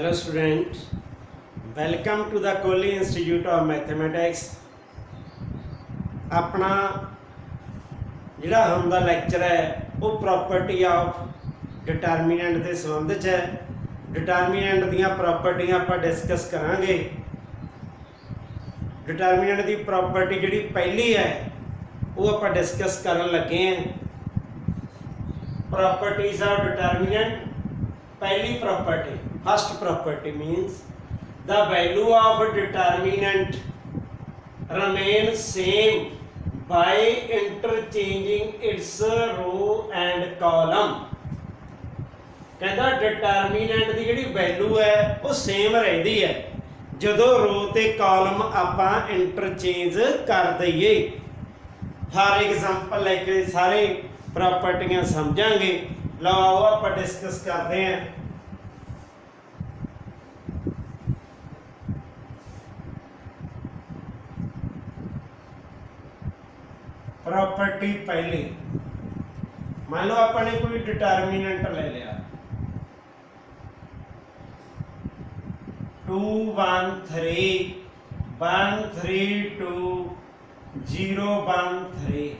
Hello student, welcome to the Kohli Institute of Mathematics। अपना जिहड़ा हम दा लैक्चर है वो प्रॉपर्टी ऑफ डिटरमिनेंट के संबंध च है। डिटरमिनेंट दीयां प्रॉपर्टियां आपां डिस्कस करांगे। डिटरमिनेंट की प्रॉपर्टी जिहड़ी पहली है वो आपां डिस्कस करन लगे हैं। Properties of determinant. पहली property, first property means the value of determinant remain same by interchanging its row and column। कहता डिटरमिनेंट की जिहड़ी वैल्यू है वो सेम रहिंदी है जदों रो ते कॉलम आपां इंटरचेंज कर दईए। फॉर एग्जांपल लेके सारे प्रॉपर्टियां समझांगे। लो आओ आपां डिस्कस करते हैं। प्रॉपर्टी पहली, मान लो आपने कोई डिटरमिनेंट ले लिया 2 1 3 1 3 2 0 1 3।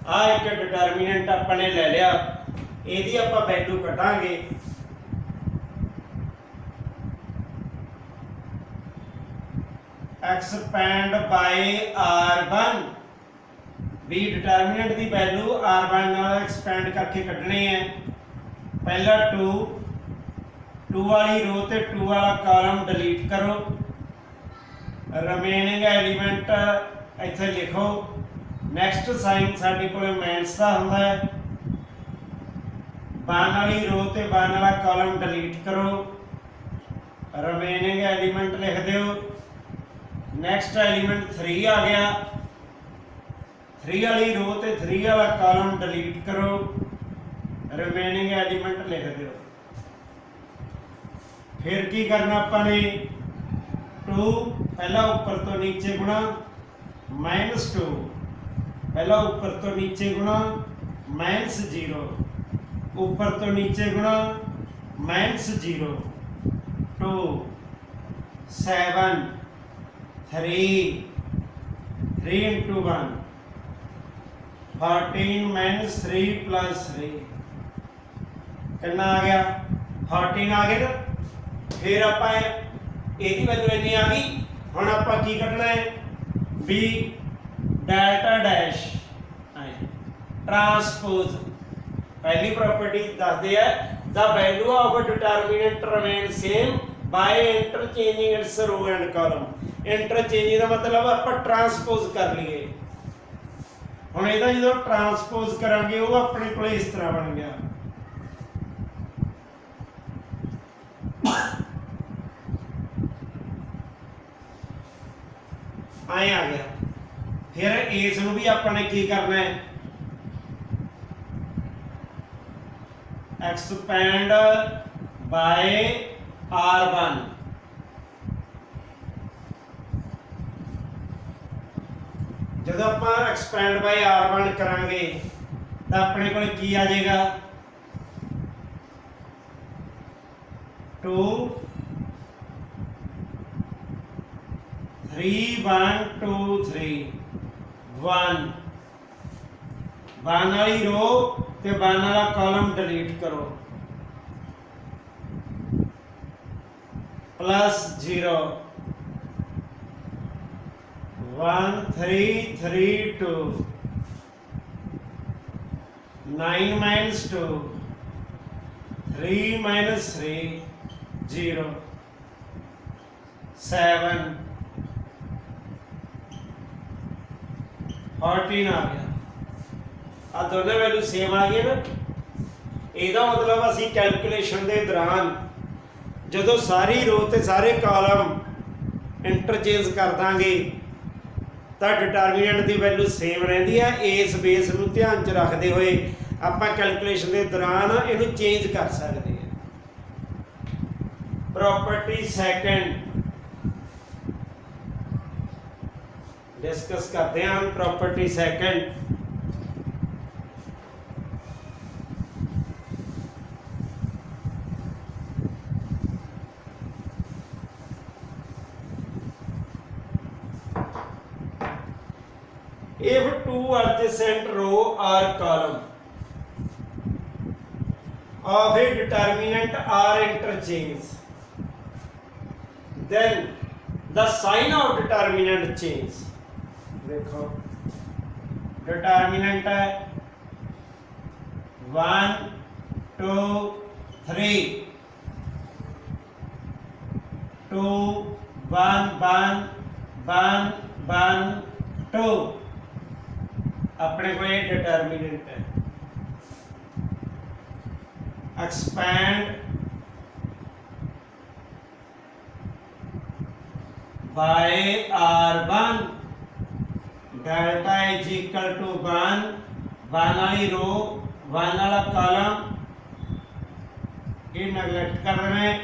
आ एक डिटरमिनेंट आपने ले लिया, यदि आप वैल्यू कटांगे एक्सपेंड बाय R1। भी डिटरमिनेंट की वैल्यू R1 नाल एक्सपेंड करके कटनी है। पहला 2 वाली रो ते 2 वाला कॉलम डिलीट करो। रिमेनिंग एलिमेंट इत्थे लिखो। नैक्सट साइन साडे कोल माइनस का हुंदा है। 1 वाली रो ते 1 वाला कॉलम डिलीट करो। रिमेनिंग एलिमेंट लिख दो। नैक्सट एलिमेंट 3 आ गया। 3 वाली रो ते 3 वाला कॉलम डिलीट करो। रिमेनिंग एलिमेंट लिख दो। फिर की करना अपने 2 पहला ऊपर तो नीचे गुणा -2, पहला ऊपर तो नीचे गुणा -0, ऊपर तो नीचे गुणा -0, 2 7 3 3 into 1 14 minus 3 plus 3 कितना आ गया 14 आ गया ना। फिर आप यदि वैल्यू इतनी आ गई। हुण आप की कटना है बी डेल्टा डैश ट्रांसपोज। पहली प्रॉपर्टी दसदे है the value of determinant remain same by interchanging its row and column. Interchanging का मतलब आप ट्रांसपोज कर लिए। हुण इहदा जो ट्रांसपोज करांगे वो अपने को इस तरह बन गया। आए आ गया। फिर इस नूं भी आपने की करना है एक्सपेंड बाय R1। जब आप एक्सपेंड बाय R1 करांगे तो अपने को की आ जाएगा 2 3 1 2 3 1 वाली रो ते 1 वाला कॉलम डिलीट करो +0 1 3 3 2 9 minus 2 3 minus 3 0 7 14 आ गया। आ दोनों वैल्यू सेम आ गई ना। ਇਹਦਾ मतलब ਅਸੀਂ कैलकुलेशन के दौरान जो सारी रो ते सारे कॉलम इंटरचेंज कर देंगे तो डिटरमिनेंट की वैल्यू सेम रही है। इस बेस को ध्यान च रखते हुए आप कैलकुलेशन के दौरान इनू चेंज कर सकते हैं। प्रॉपर्टी सैकेंड डिस्कस करते हैं हम। Property second if two adjacent row or column of a determinant are interchanged, then the sign of determinant change. देखो determinant है 1 2 3 2 1 1 1 1 2 अपने को ये डिटर्मिनेंट है। Expand by R1 delta is equal to 1 वाली रो 1 वाला कॉलम ये नेगलेक्ट कर रहे हैं।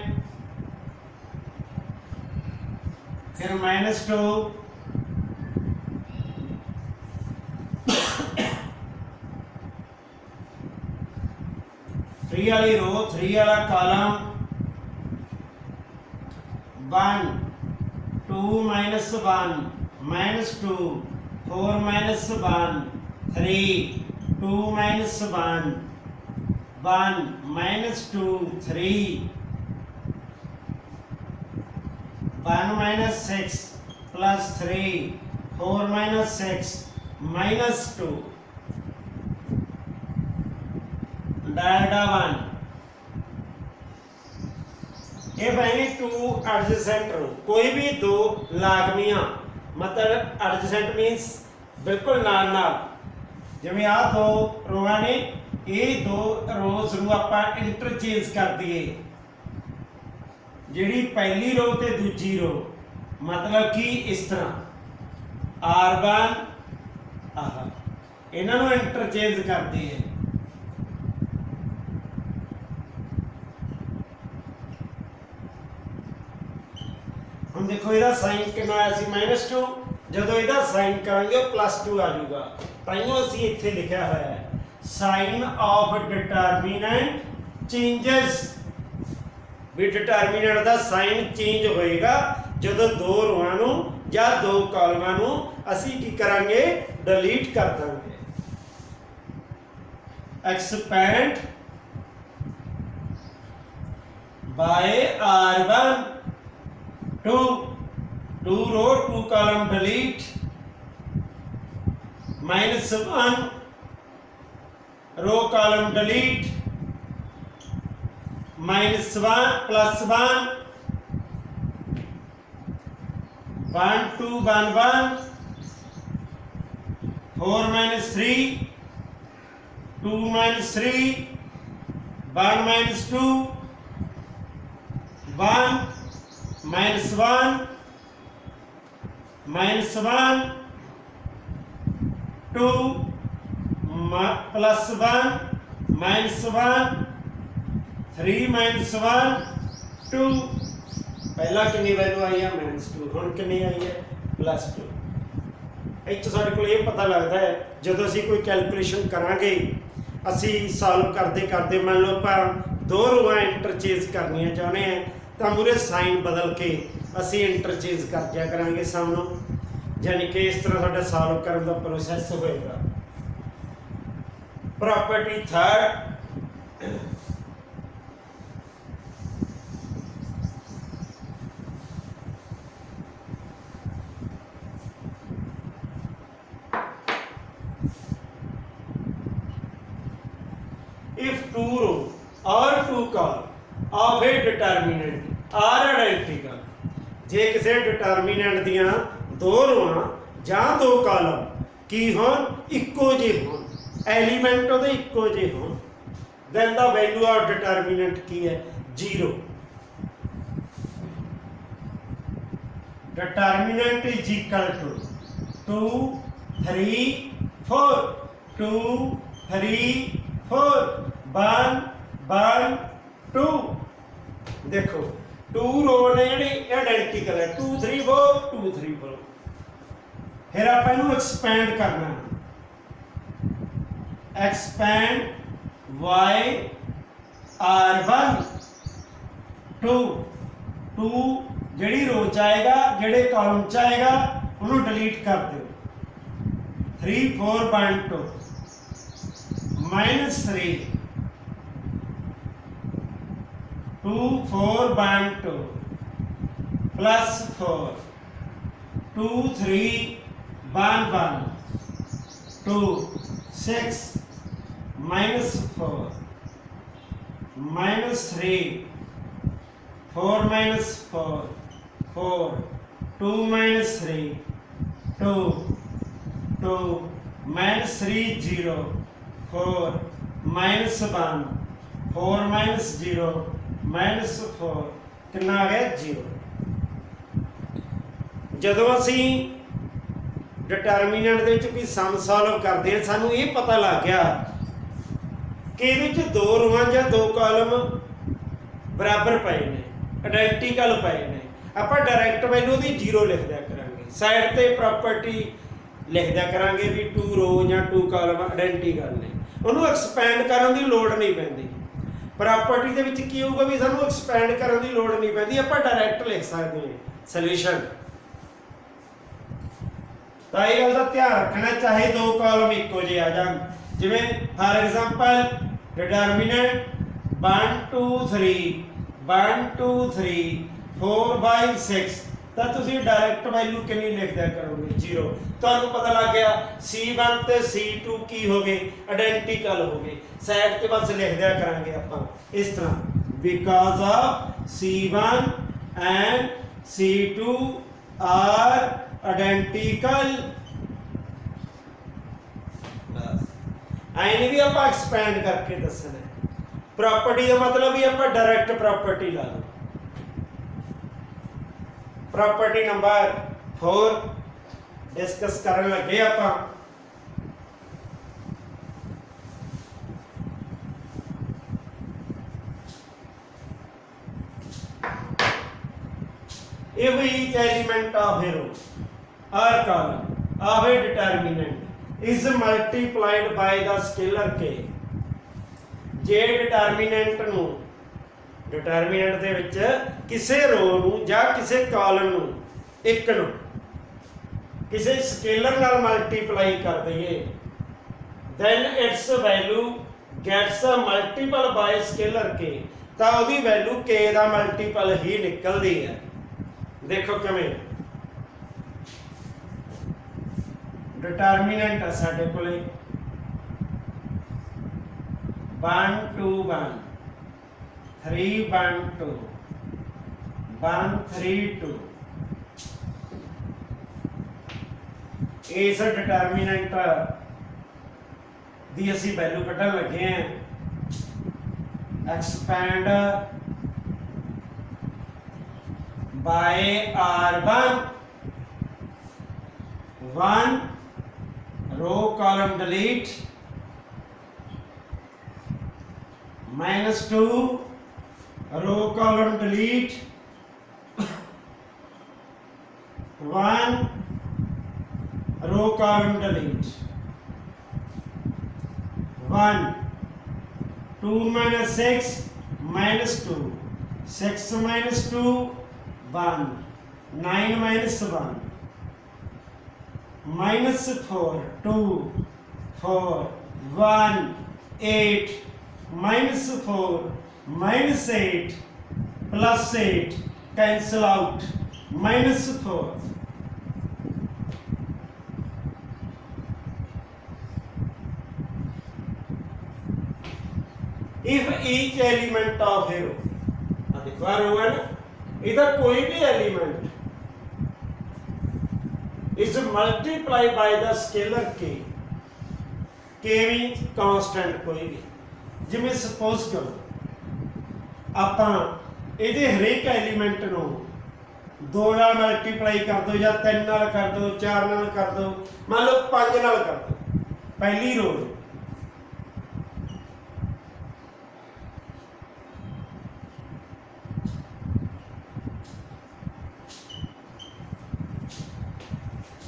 फिर -2 3 वाली रो 3 वाला कॉलम 1 2 -1 -2 4 -1 3 2 -1 1 -2 3 1 -6 plus 3 4 -6 -2 डेल्टा 1 ये भाई टू एडजेसेंट रो कोई भी दो लागमियां मतलब एडजेसेंट मींस बिल्कुल नाल नाल जिवें आ दो रोआं ने ये दो रोज नूं आपां इंटरचेंज कर दिए जिहड़ी पहली रो ते दूजी रो मतलब कि इस तरह R1 आह इन्हां नूं इंटरचेंज कर दिए। हम देखो इहदा साइन कितना आया सी -2 जदों इहदा साइन करांगे +2 आ जाऊगा ताइयों असीं इत्थे लिखिया होया है साइन ऑफ डिटरमिनेंट चेंजेस भी डिटरमिनेंट दा साइन चेंज होएगा जदों दो रोआं नूं या दो कॉलमां नूं असीं की करांगे डिलीट कर देंगे। Expand by R1 2 row 2 column delete -1 row column delete -1 plus 1 1 2 1 1 4 -3 2 -3 1 -2 1 -1 -1 2 plus 1 -1 3 -1 2 पहला कितनी वैल्यू आई है -2 हुण कितनी आई है +2। ਇੱਥੇ ਸਾਡੇ ਕੋਲ ਇਹ ਪਤਾ ਲੱਗਦਾ ਹੈ ਜਦੋਂ ਅਸੀਂ ਕੋਈ ਕੈਲਕੂਲੇਸ਼ਨ ਕਰਾਂਗੇ ਅਸੀਂ ਸੋਲਵ ਕਰਦੇ ਕਰਦੇ ਮੰਨ ਲਓ ਆਪਾਂ ਦੋ ਰੋਆਂ ਇੰਟਰਚੇਂਜ ਕਰਨੀਆਂ ਚਾਹੁੰਦੇ ਹਾਂ ਤਾਂ ਮੂਰੇ ਸਾਈਨ ਬਦਲ ਕੇ ਅਸੀਂ ਇੰਟਰਚੇਂਜ ਕਰ ਦਿਆ ਕਰਾਂਗੇ ਸਮ ਨੂੰ ਯਾਨੀ ਕਿ ਇਸ ਤਰ੍ਹਾਂ ਸਾਡਾ ਸੋਲਵ ਕਰਨ ਦਾ ਪ੍ਰੋਸੈਸ ਹੋਏਗਾ। Property third if two row or two column of a determinant are identical जे किसी डिटरमिनेंट दियां दो रोआं जां दो कॉलम की होण इक्को जिहे होण एलीमेंट उहदे इक्को जिहे होण then the value of determinant की है 0। determinant is equal to 2 3 4 2 3 4 1 1 2 देखो 2 रो ने ਜਿਹੜੀ ਆਇਡੈਂਟੀਕਲ ਹੈ 2 3 4 2 3 4 ਫਿਰ ਆਪਾਂ ਇਹਨੂੰ ਐਕਸਪੈਂਡ ਕਰਨਾ ਐਕਸਪੈਂਡ y r1 2 2 ਜਿਹੜੀ ਰੋ ਚ ਆਏਗਾ ਜਿਹੜੇ ਕਾਲਮ ਚ ਆਏਗਾ ਉਹਨੂੰ ਡਿਲੀਟ ਕਰ ਦਿਓ 3 4 1 2 minus 3 2 4 1 2 plus 4 2 3 1 1 2 6 minus 4 minus 3 4 minus 4 4 2 minus 3 2 2 minus 3 0 4 minus 1 4 minus 0 minus 4 कितना आ गया 0। ਜਦੋਂ ਅਸੀਂ ਡਿਟਰਮੀਨੈਂਟ ਦੇ ਵਿੱਚ ਕੋਈ ਸਮ ਸੋਲਵ ਕਰਦੇ ਹਾਂ ਸਾਨੂੰ ਇਹ ਪਤਾ ਲੱਗ ਗਿਆ ਕਿ ਇਹਦੇ ਵਿੱਚ ਦੋ ਰੋਆਂ ਜਾਂ ਦੋ ਕਾਲਮ ਬਰਾਬਰ ਪਏ ਨੇ, ਆਇਡੈਂਟੀਕਲ ਪਏ ਨੇ। ਆਪਾਂ ਡਾਇਰੈਕਟ ਵੈਲਿਊ ਦੀ 0 ਲਿਖ ਦਿਆ ਕਰਾਂਗੇ, ਸਾਈਡ ਤੇ ਪ੍ਰਾਪਰਟੀ ਲਿਖ ਦਿਆ ਕਰਾਂਗੇ ਵੀ 2 ਰੋ ਜਾਂ 2 ਕਾਲਮ ਆਇਡੈਂਟੀਕਲ ਨੇ। ਉਹਨੂੰ ਐਕਸਪੈਂਡ ਕਰਨ ਦੀ ਲੋੜ ਨਹੀਂ ਪੈਂਦੀ। ਪ੍ਰਾਪਰਟੀ ਦੇ ਵਿੱਚ ਕੀ ਹੋਊਗਾ ਵੀ ਸਾਨੂੰ ਐਕਸਪੈਂਡ ਕਰਨ ਦੀ ਲੋੜ ਨਹੀਂ ਪੈਂਦੀ, ਆਪਾਂ ਡਾਇਰੈਕਟ ਲਿਖ ਸਕਦੇ ਹਾਂ ਸੋਲੂਸ਼ਨ। ਤਾਂ ਇਹ ਗੱਲ ਦਾ ਧਿਆਨ ਰੱਖਣਾ, ਚਾਹੇ ਦੋ ਕਾਲਮ ਇੱਕੋ ਜਿਹੇ ਆ ਜਾਣ। ਜਿਵੇਂ ਫਾਰ ਐਗਜ਼ਾਮਪਲ ਡਿਟਰਮੀਨੈਂਟ 1 2 3 1 2 3 4 5 6 ਤਾਂ ਤੁਸੀਂ ਡਾਇਰੈਕਟ ਵੈਲਿਊ ਕਿੰਨੀ ਲਿਖ ਦਿਆ ਕਰੋਗੇ 0। ਤੁਹਾਨੂੰ ਪਤਾ ਲੱਗ ਗਿਆ C1 ਤੇ C2 ਕੀ ਹੋ ਗਏ, ਆਇਡੈਂਟੀਕਲ ਹੋ ਗਏ। ਸਾਈਡ ਤੇ ਬਸ ਲਿਖ ਦਿਆ ਕਰਾਂਗੇ ਆਪਾਂ ਇਸ ਤਰ੍ਹਾਂ because of C1 and C2 are identical. ਬਸ ਐਂ ਨਹੀਂ ਵੀ ਆਪਾਂ ਐਕਸਪੈਂਡ ਕਰਕੇ ਦੱਸਣਾ। ਪ੍ਰੋਪਰਟੀ ਦਾ ਮਤਲਬ ਵੀ ਆਪਾਂ ਡਾਇਰੈਕਟ ਪ੍ਰੋਪਰਟੀ ਲਾ ਲਓ। प्रॉपर्टी नंबर 4 डिस्कस करने लगे ਆਪਾਂ। if each element of a row or column of a determinant is multiplied by the scalar k, ਜੇ determinant ਨੂੰ ਡਿਟਰਮੀਨੈਂਟ ਦੇ ਵਿੱਚ ਕਿਸੇ ਰੋ ਨੂੰ ਜਾਂ ਕਿਸੇ ਕਾਲਮ ਨੂੰ ਇੱਕ ਨੂੰ ਕਿਸੇ ਸਕੇਲਰ ਨਾਲ ਮਲਟੀਪਲਾਈ ਕਰ ਦਈਏ then its value gets a multiple by scalar k, ਤਾਂ ਉਹਦੀ ਵੈਲਿਊ k ਦਾ ਮਲਟੀਪਲ ਹੀ ਨਿਕਲਦੀ ਹੈ। ਦੇਖੋ ਕਿਵੇਂ ਡਿਟਰਮੀਨੈਂਟ ਆ ਸਾਡੇ ਕੋਲੇ 1 2 1 3 1 2 1 3 2 ਇਸ ਡਿਟਰਮੀਨੈਂਟ ਦੀ ਅਸੀਂ ਵੈਲਿਊ ਕੱਢਣ ਲੱਗੇ ਹਾਂ। Expand by R1 1 row column delete minus 2 row column delete 1 row column delete 1 2 minus 6 minus 2 6 minus 2 1 9 minus 1 minus 4 2 4 1 8 minus 4 minus 8 plus 8 cancel out minus 4 if each element of a row, देखो row है ना, इधर कोई भी element is multiplied by the scalar k, k means constant कोई भी। जिमें suppose करो ਆਪਾਂ ਇਹਦੇ ਹਰੇਕ ਐਲੀਮੈਂਟ ਨੂੰ 2 ਨਾਲ ਮਲਟੀਪਲਾਈ ਕਰ ਦੋ ਜਾਂ 3 ਨਾਲ ਕਰ ਦੋ 4 ਨਾਲ ਕਰ ਦੋ, ਮੰਨ ਲਓ 5 ਨਾਲ ਕਰ ਦੋ ਪਹਿਲੀ ਰੋ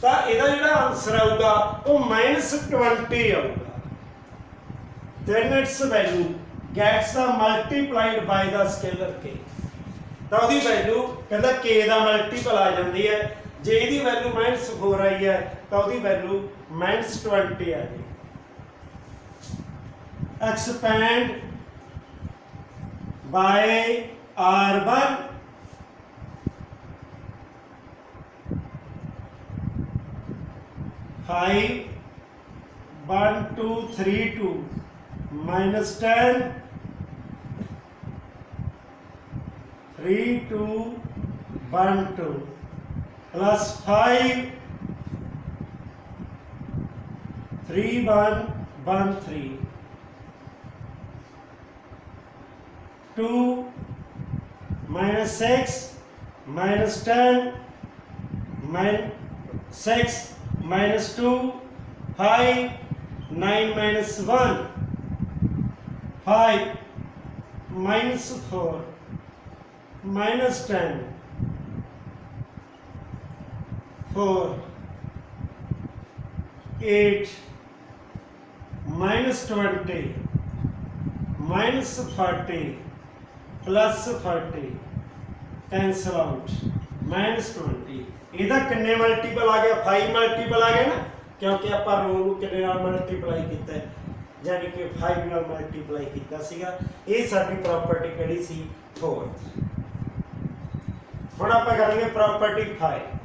ਤਾਂ ਇਹਦਾ ਜਿਹੜਾ ਆਨਸਰ ਆਊਗਾ ਉਹ -20 ਆਊਗਾ। then its value gets multiplied by the scalar k, ਤਾਂ ਉਹਦੀ ਵੈਲਿਊ ਕਹਿੰਦਾ k ਦਾ ਮਲਟੀਪਲ ਆ ਜਾਂਦੀ ਹੈ जे ਇਹਦੀ वैल्यू -4 आई है तो ਉਹਦੀ वैल्यू -20 आ गई। Expand by R1 5 1 2 3 2 -10 3 2 1 2 plus 5 3 1 1 3 2 -6 -10 -6 -2 5 9 -1 5 -4 -10 4 8 -20 -40 +40 cancel out -20 ਇਹਦਾ ਕਿੰਨੇ ਮਲਟੀਪਲ ਆ ਗਿਆ 5 ਮਲਟੀਪਲ ਆ ਗਿਆ ਨਾ ਕਿਉਂਕਿ ਆਪਾਂ ਰੋ ਨੂੰ ਕਿੰਨੇ ਨਾਲ ਮਲਟੀਪਲਾਈ ਕੀਤਾ ਹੈ ਯਾਨੀ ਕਿ 5 ਨਾਲ ਮਲਟੀਪਲਾਈ ਕੀਤਾ ਸੀਗਾ। ਇਹ ਸਾਡੀ ਪ੍ਰੋਪਰਟੀ ਕਿਹੜੀ ਸੀ 4। ਹੁਣ ਆਪਾਂ ਕਰਾਂਗੇ property 5।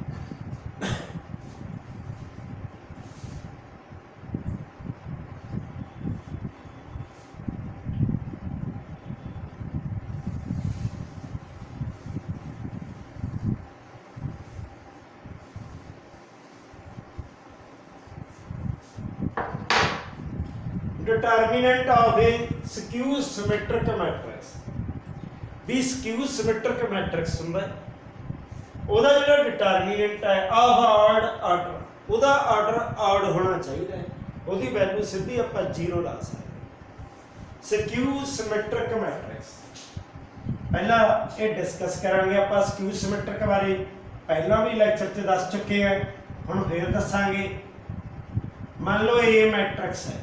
Determinant of A skew symmetric matrix भी स्क्यू सिमेट्रिक मैट्रिक्स ਹੁੰਦਾ ਉਹਦਾ ਜਿਹੜਾ ਡਿਟਰਮੀਨੈਂਟ ਹੈ ਆਡ ਆਰਡਰ ਉਹਦਾ ਆਰਡਰ ਆਡ ਹੋਣਾ ਚਾਹੀਦਾ ਹੈ ਉਹਦੀ ਵੈਲਿਊ ਸਿੱਧੀ ਆਪਾਂ 0 ਲਾ ਸਕਦੇ। स्क्यू सिमेट्रिक मैट्रिक्स ਪਹਿਲਾਂ ਇਹ ਡਿਸਕਸ ਕਰਾਂਗੇ ਆਪਾਂ स्क्यू सिमेट्रिक ਬਾਰੇ ਪਹਿਲਾਂ ਵੀ ਲੈਕਚਰ 'ਚ ਦੱਸ ਚੁੱਕੇ ਹਾਂ ਹੁਣ ਫੇਰ ਦੱਸਾਂਗੇ। ਮੰਨ ਲਓ ਇਹ ਮੈਟ੍ਰਿਕਸ ਹੈ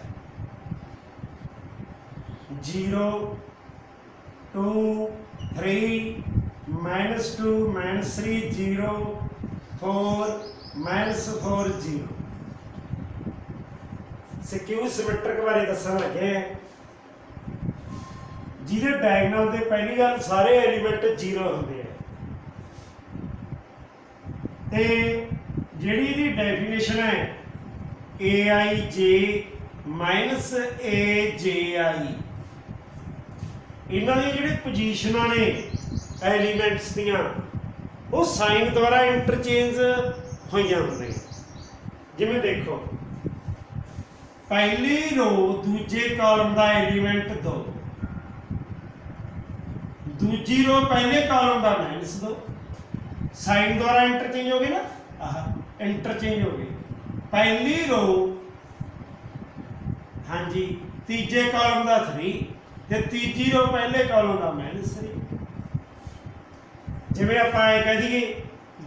0 2 3 -2 -3 0 4 -4 0 स्क्यू सिमेट्रिक बारे दसन लगे हैं ਜਿਹਦੇ ਡਾਇਗਨਲ ਦੇ ਪਹਿਲੀ ਗੱਲ ਸਾਰੇ ਐਲੀਮੈਂਟ 0 ਹੁੰਦੇ ਆ ਤੇ ਜਿਹੜੀ ਇਹਦੀ ਡੈਫੀਨੇਸ਼ਨ ਹੈ aij -aj ਇਹਨਾਂ ਦੀ ਜਿਹੜੇ ਪੋਜੀਸ਼ਨਾਂ ਨੇ ਐਲੀਮੈਂਟਸ ਦੀਆਂ ਉਹ ਸਾਈਨ ਦੁਆਰਾ ਇੰਟਰਚੇਂਜ ਹੋਈਆਂ ਹੁੰਦੀਆਂ। ਜਿਵੇਂ ਦੇਖੋ ਪਹਿਲੀ ਰੋ ਦੂਜੇ ਕਾਲਮ ਦਾ ਐਲੀਮੈਂਟ 2 दूजी रो पहले कॉलम का -2 साइन द्वारा इंटरचेंज हो गई ना आह इंटरचेंज हो गई पहली रो हाँ जी तीजे कॉलम का 3 ते तीजी रो पहले कॉलम का -3 जिवें आपां ये कह दईए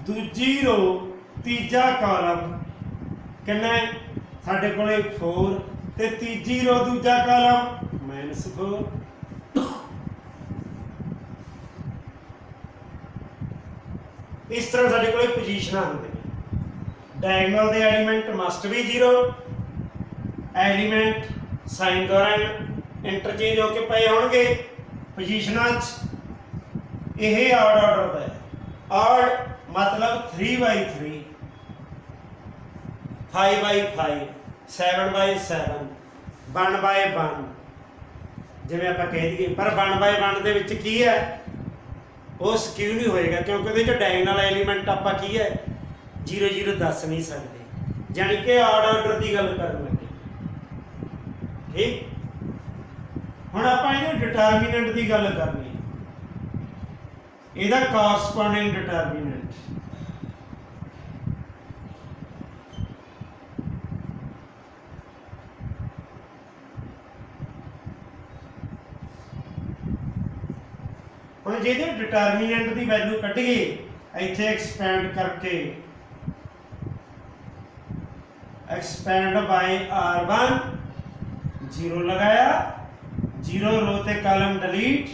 दूजी रो तीजा कॉलम कितना है साडे कोले 4 ते तीजी रो दूजा कॉलम -4 इस तरह साडे कोल पोजीशनां होंदियां डायगोनल दे element must be 0 element sign द्वारा इंटरचेंज होकर पे होणगे पोजीशनां च यह ऑड ऑर्डर दा है ऑड मतलब 3/3 5/5 7/7 1/1 जिवें आपां कह दईए पर 1/1 दे विच की है वो स्क्यू नहीं होएगा क्योंकि वो डायगोनल एलीमेंट आप की है 0 0 दस नहीं सकते यानी कि ऑड ऑर्डर की गल कर लगे। ठीक हुण आपां इहदे डिटरमिनेंट की गल करनी इहदा कॉरस्पोंडिंग डिटरमिनेंट ਹੁਣ ਜਿਹਦੇ ਡਿਟਰਮੀਨੈਂਟ ਦੀ ਵੈਲਿਊ ਕੱਢੀਏ ਇੱਥੇ ਐਕਸਪੈਂਡ ਕਰਕੇ एक्सपेंड बाय R1 0 लगाया 0 रो ते कॉलम डिलीट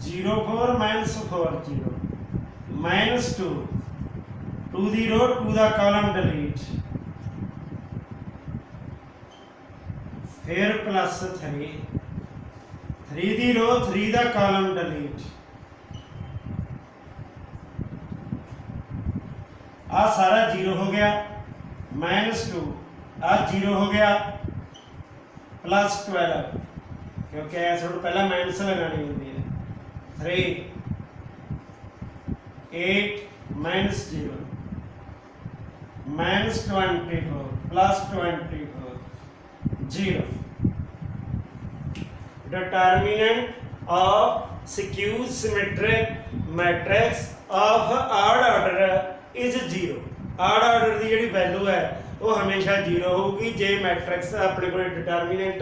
0 4 -4 0 -2 2 दी रो 2 दा कॉलम डिलीट, फिर प्लस 3 दी रो 3 दा कॉलम डिलीट, आ सारा जीरो हो गया, -2 आ जीरो हो गया, +12 क्योंकि ऐसे पहला माइनस लगानी होती है, 3 8 -0 -24 +24 0. Determinant of skew symmetric matrix of odd order is 0. odd order की जी वैल्यू है वो हमेशा 0 होगी जे मैट्रिक्स अपने को डिटरमिनेंट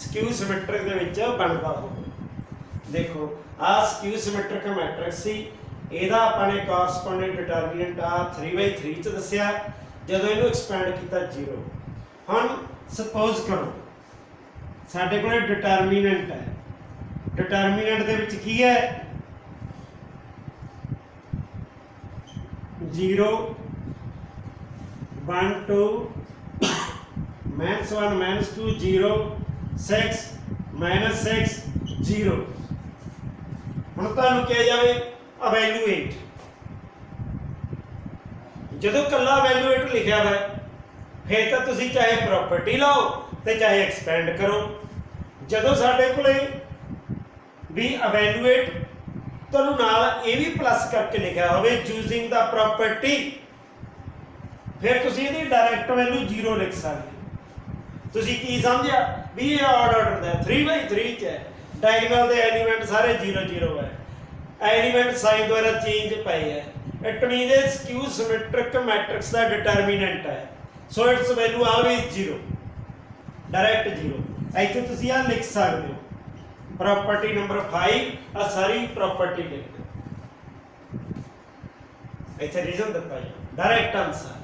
स्क्यू सिमेट्रिक दे विच बनदा हो। देखो आ स्क्यू सिमेट्रिक मैट्रिक्स सी, ਇਹਦਾ ਆਪਾਂ ਨੇ ਕੋਰਸਪੋਂਡੈਂਟ डिटरमिनेंट आ 3/3 ਚ ਦੱਸਿਆ, ਜਦੋਂ ਇਹਨੂੰ ਐਕਸਪੈਂਡ ਕੀਤਾ 0। ਹੁਣ ਸਪੋਜ਼ ਕਰੋ ਸਾਡੇ ਕੋਲ डिटरमिनेंट है, डिटरमिनेंट ਦੇ ਵਿੱਚ ਕੀ ਹੈ 0 1 2 -1 -2 0 6 -6 0। ਹੁਣ ਤੁਹਾਨੂੰ ਕਿਹਾ ਜਾਵੇ evaluate, ਜਦੋਂ ਕੱਲਾ evaluate ਲਿਖਿਆ ਹੋਇਆ ਫਿਰ ਤਾਂ ਤੁਸੀਂ ਚਾਹੇ ਪ੍ਰੋਪਰਟੀ ਲਾਓ ਤੇ ਚਾਹੇ ਐਕਸਪੈਂਡ ਕਰੋ। ਜਦੋਂ ਸਾਡੇ ਕੋਲੇ ਵੀ evaluate ਤੁਹਾਨੂੰ ਨਾਲ ਇਹ ਵੀ ਪਲੱਸ ਕਰਕੇ ਲਿਖਿਆ ਹੋਵੇ ਯੂਜ਼ਿੰਗ ਦਾ ਪ੍ਰੋਪਰਟੀ, ਫਿਰ ਤੁਸੀਂ ਇਹਦੀ ਡਾਇਰੈਕਟ ਵੈਲਿਊ 0 ਲਿਖ ਸਕਦੇ। ਤੁਸੀਂ ਕੀ ਸਮਝਿਆ ਵੀ ਇਹ ਆਡ ਆਰਡਰ ਦਾ 3/3 ਚ ਹੈ, ਡਾਇਗੋਨਲ ਦੇ ਐਲੀਮੈਂਟ ਸਾਰੇ 0 0 ਹੈ, एलिमेंट साइन द्वारा चेंज पे है, it mean skew symmetric matrix का डिटरमिनेंट है, so it's value always 0, direct 0। इत्थे तुसीं आ लिख सकते हो प्रॉपर्टी नंबर 5 आ सारी प्रॉपर्टी लिख दो, इत्थे रीजन दिता है direct answer.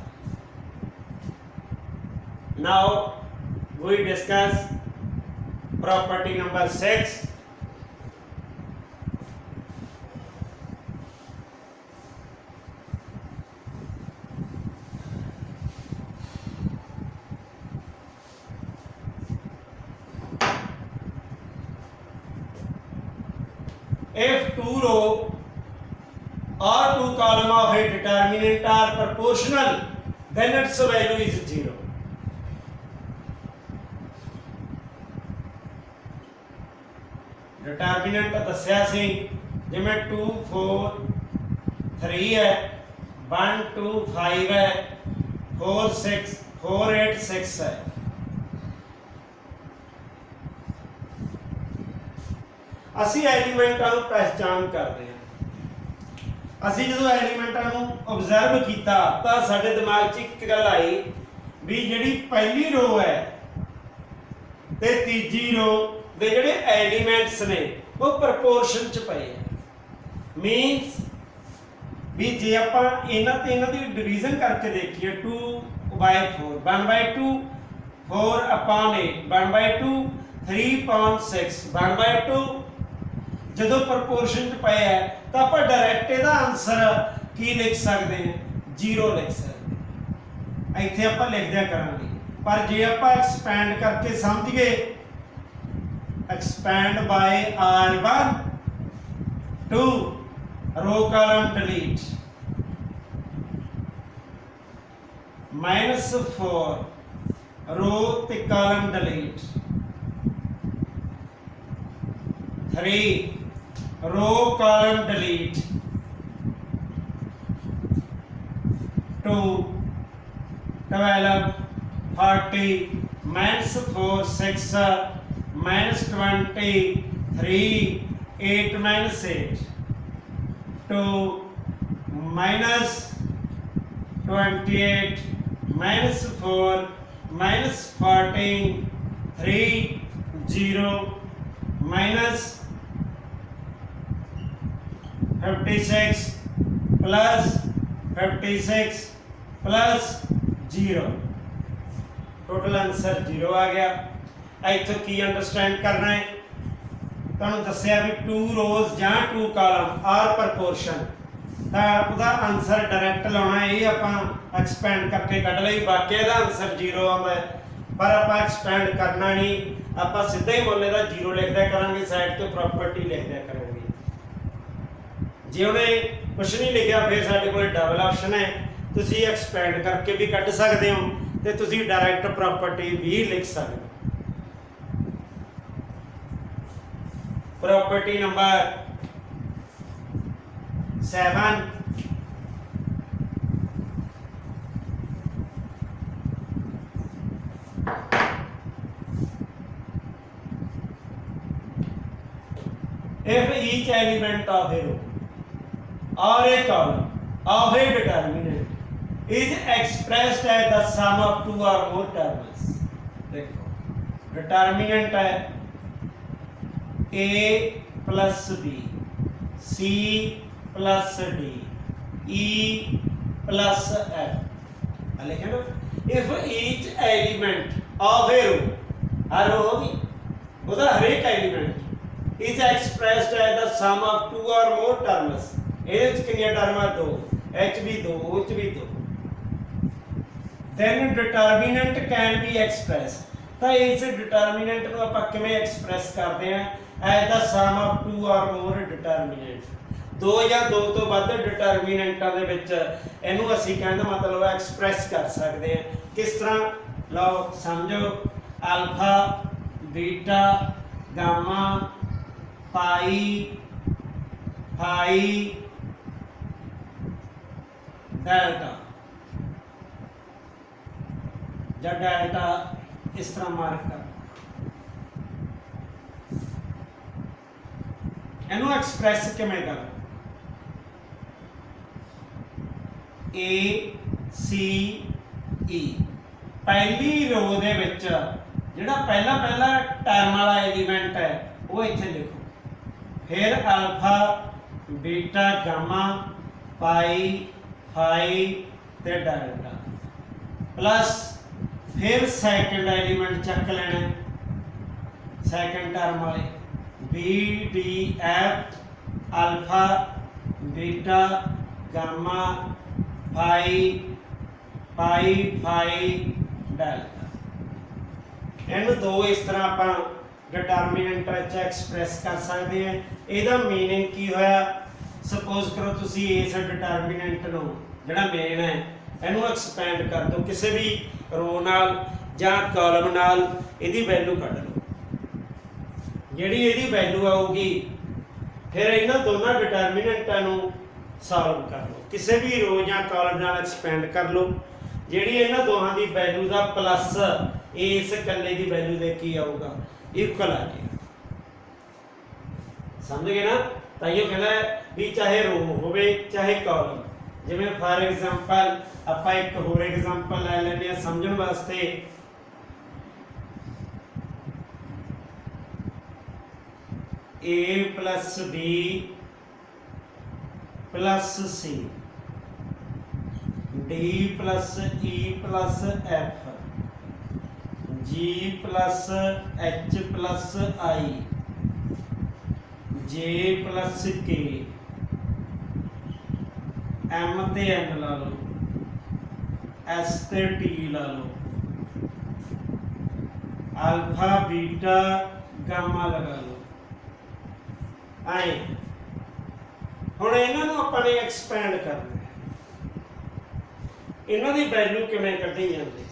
Now we discuss property number 6। If 2 row or 2 column of a determinant are proportional, then its value is 0. Determinant दस्या सी जिमें 2 4 3 है, 1 2 5 है, 4 6 4 8 6 है। ਅਸੀਂ ਐਲੀਮੈਂਟਾਂ ਨੂੰ ਪਹਿਚਾਨ ਕਰਦੇ ਹਾਂ। ਅਸੀਂ ਜਦੋਂ ਐਲੀਮੈਂਟਾਂ ਨੂੰ ਆਬਜ਼ਰਵ ਕੀਤਾ ਤਾਂ ਸਾਡੇ ਦਿਮਾਗ 'ਚ ਇੱਕ ਗੱਲ ਆਈ ਵੀ ਜਿਹੜੀ ਪਹਿਲੀ ਰੋ ਹੈ ਤੇ ਤੀਜੀ ਰੋ ਦੇ ਜਿਹੜੇ ਐਲੀਮੈਂਟਸ ਨੇ ਉਹ ਪ੍ਰਪੋਰਸ਼ਨ 'ਚ ਪਏ ਆ। ਮੀਨਸ ਵੀ ਜੇ ਆਪਾਂ ਇਹਨਾਂ ਦੀ ਡਿਵੀਜ਼ਨ ਕਰਕੇ ਦੇਖੀਏ 2/4 1/2 4/8 1/2 3/6 1/2 ਜਦੋਂ ਪ੍ਰਪੋਰਸ਼ਨ 'ਚ ਪਏ ਹੈ ਤਾਂ ਆਪਾਂ ਡਾਇਰੈਕਟ ਇਹਦਾ ਆਨਸਰ ਕੀ ਲਿਖ ਸਕਦੇ ਹਾਂ 0 ਲਿਖ ਸਕਦੇ। ਇੱਥੇ ਆਪਾਂ ਲਿਖਦਿਆ ਕਰਾਂਗੇ, ਪਰ ਜੇ ਆਪਾਂ ਐਕਸਪੈਂਡ ਕਰਕੇ ਸਮਝੀਏ expand by R1 2 row column delete -4 row ते column delete 3 row column delete 2 12 40 -4 6 -20 3 8 -8 2 -28 -4 -14 3 0 -56 plus 56 plus 0 total answer 0 आ गया। इत्थों की अंडरस्टैंड करना है तुहानूं दस्सिया भी 2 रोज या 2 कॉलम आर प्रपोर्शन ਤਾਂ ਉਹਦਾ ਆਨਸਰ ਡਾਇਰੈਕਟ ਲਾਉਣਾ, ਇਹ ਆਪਾਂ ਐਕਸਪੈਂਡ ਕਰਕੇ ਕੱਢ ਲਈ, ਬਾਕੀ ਇਹਦਾ ਆਨਸਰ 0 ਆਉਂਦਾ ਹੈ। ਪਰ ਆਪਾਂ ਐਕਸਪੈਂਡ ਕਰਨਾ ਨਹੀਂ, ਆਪਾਂ ਸਿੱਧਾ ਹੀ ਮੁੱਲ ਇਹਦਾ 0 ਲਿਖ ਦਿਆ ਕਰਾਂਗੇ, ਸਾਈਡ ਤੇ ਪ੍ਰੋਪਰਟੀ ਲਿਖ ਦਿਆ ਕਰਾਂਗੇ। ਜੇ ਉਹਨੇ ਕੁਛ ਨਹੀਂ ਲਿਖਿਆ ਫਿਰ ਸਾਡੇ ਕੋਲ ਡਬਲ ਆਪਸ਼ਨ ਹੈ, ਤੁਸੀਂ ਐਕਸਪੈਂਡ ਕਰਕੇ ਵੀ ਕੱਢ ਸਕਦੇ ਹੋ ਤੇ ਤੁਸੀਂ ਡਾਇਰੈਕਟ ਪ੍ਰੋਪਰਟੀ ਵੀ ਲਿਖ ਸਕਦੇ ਹੋ। Property number 7, if each element of a row or a column of a determinant is expressed as the sum of two or more terms, देखो determinant है A plus B, C plus D, E plus F। लिखे ना, if each element of a row, हर रो होगी, उधर हर एक element is expressed as the sum of two or more terms। ਇਹਦੇ ਵਿੱਚ ਕਿੰਨੀਆਂ ਟਰਮਾਂ? 2, H we 2, OH we 2। then determinant can be expressed। ਤਾਂ ਇਸ ਡਿਟਰਮੀਨੈਂਟ ਨੂੰ ਆਪਾਂ ਕਿਵੇਂ ਐਕਸਪ੍ਰੈਸ ਕਰਦੇ ਹਾਂ? As the sum of two or more ਡਿਟਰਮੀਨੈਂਟ, 2 ਜਾਂ 2 ਤੋਂ ਵੱਧ ਡਿਟਰਮੀਨੈਂਟਾਂ ਦੇ ਵਿੱਚ ਇਹਨੂੰ ਅਸੀਂ ਕਹਿਣ ਦਾ ਮਤਲਬ ਐਕਸਪ੍ਰੈਸ ਕਰ ਸਕਦੇ ਹਾਂ। ਕਿਸ ਤਰ੍ਹਾਂ? ਲਓ ਸਮਝੋ, ਅਲਫਾ, ਬੀਟਾ, ਗਾਮਾ, ਪਾਈ, ਫਾਈ, डेल्टा ਜਾਂ डेल्टा इस तरह मार्क कर, ਇਹਨੂੰ ਐਕਸਪ੍ਰੈਸ ਕਿਵੇਂ ਕਰ? A C E ਪਹਿਲੀ ਰੋ ਦੇ ਵਿੱਚ ਜਿਹੜਾ ਪਹਿਲਾ ਟਰਮ ਵਾਲਾ ਐਲੀਮੈਂਟ ਹੈ ਉਹ ਇੱਥੇ ਲਿਖੋ, ਫਿਰ alpha, beta, gamma, pi, phi ते डेल्टा प्लस फिर सैकेंड एलीमेंट चक लेना, सैकेंड टर्म वाले B D F, alpha, beta, gamma, phi, pi, phi, delta. इन दो इस तरह आप डिटरमिनेंट एक्सप्रैस कर सकते हैं। ਇਹਦਾ मीनिंग की होया? सपोज करो तुसी इस डिटरमिनेंट नो जिहड़ा मेन है इहनू एक्सपैंड कर दो, किसी भी रो नाल जां कॉलम नाल इहदी वैल्यू कढ लो, जिहड़ी इहदी वैल्यू आऊगी फिर इन्हां दोनों डिटरमिनेंटां नू सॉल्व कर लो, किसी भी रो जां कॉलम नाल एक्सपैंड कर लो, जिहड़ी इन्हां दोहां दी वैल्यू दा प्लस इस कल्ले दी वैल्यू दे की आऊगा, इक्वल आ जाएगा। समझ गए ना? ताइयों कहना है भी चाहे रो होवे चाहे कॉलम, जिवें फॉर एग्जांपल आपां एक होर एग्जांपल ले लैंदे हां समझण वास्ते। A plus B plus C, D plus E plus F, G plus H plus I, J plus K, M ते N ला लो, S ते T ला लो, अल्फा, बीटा, गामा लगा लो। आए हुण इन्हां नूं आपां ने एक्सपैंड करना है, इन्हां दी वैल्यू किवें कढी जांदी,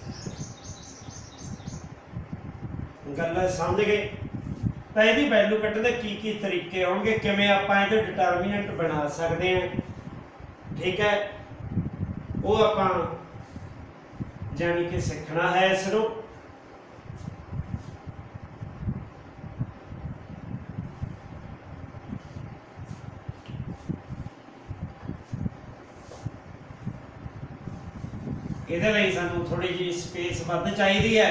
गल्ल समझ गए? तो यदि वैल्यू कढ़ने की तरीके होंगे, किमें आपां इहदे डिटरमिनेंट बना सकते हैं, ठीक है? वो आपां जानी कि सीखना है इसनूं। इहदे लई सानूं थोड़ी जी स्पेस वध चाहीदी है,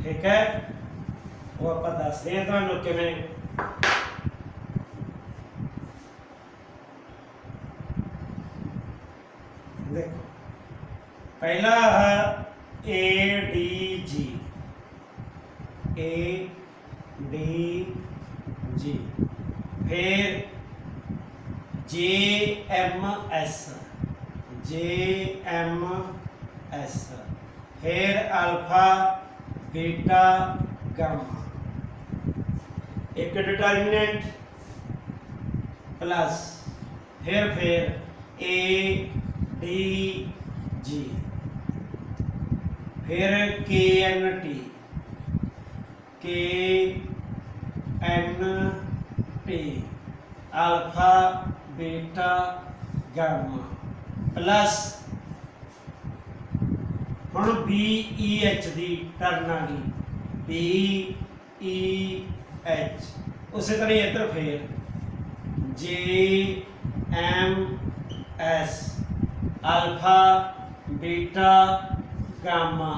ठीक है? वो आप दसते हैं तुहानूं किवें। देखो पहला है ADG, ADG, फिर JMS, JMS, फिर अल्फा बीटा गामा, एक डिटर्मिनेंट प्लस फिर ADG, फिर KNT, alpha beta gamma plus हुण BEH की टर्न आ गई, BEH, उसी तरह इधर फिर JMS, alpha beta gamma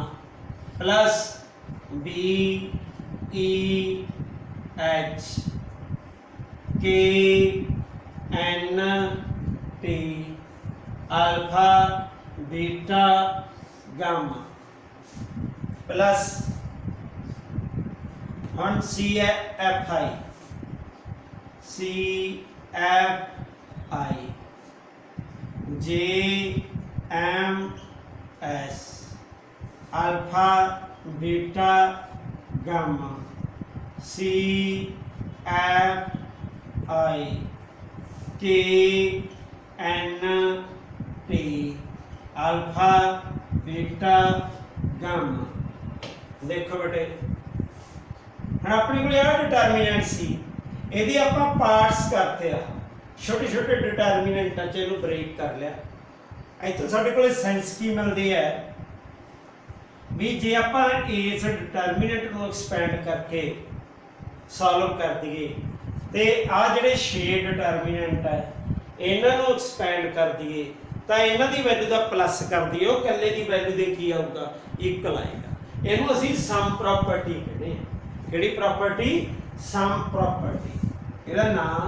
plus BEH, KNT, alpha beta gamma plus हम CFI, JMS, alpha beta gamma, CFI, KNT, alpha beta gamma. देखो बेटे हम अपने को डिटर्मिनेंट सी, यदि आप पार्ट्स करते रहा, छोटे छोटे डिटर्मिनेंटा च इहनूं ब्रेक कर लिया, इत्थों साडे कोल सेंस की मिलती है भी जे आप इस डिटर्मिनेंट को एक्सपेंड करके सॉल्व कर दिए तो आ जिहड़े 6 डिटर्मिनेंट है इन्हां नूं एक्सपेंड कर दिए तो इन्हां दी वैल्यू का प्लस कर दिए, वो कल्ले की वैल्यू दे की आऊगा, इक्वल आएगा। इहनूं असीं सम प्रॉपर्टी कहते हैं। किहड़ी प्रॉपर्टी? Sum property. इहदा नाम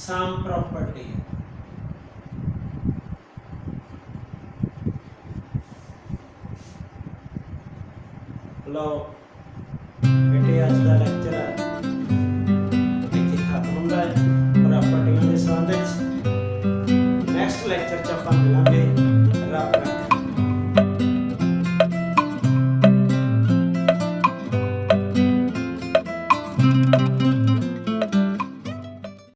सम प्रॉपर्टी है। लो बेटे अज का लेक्चर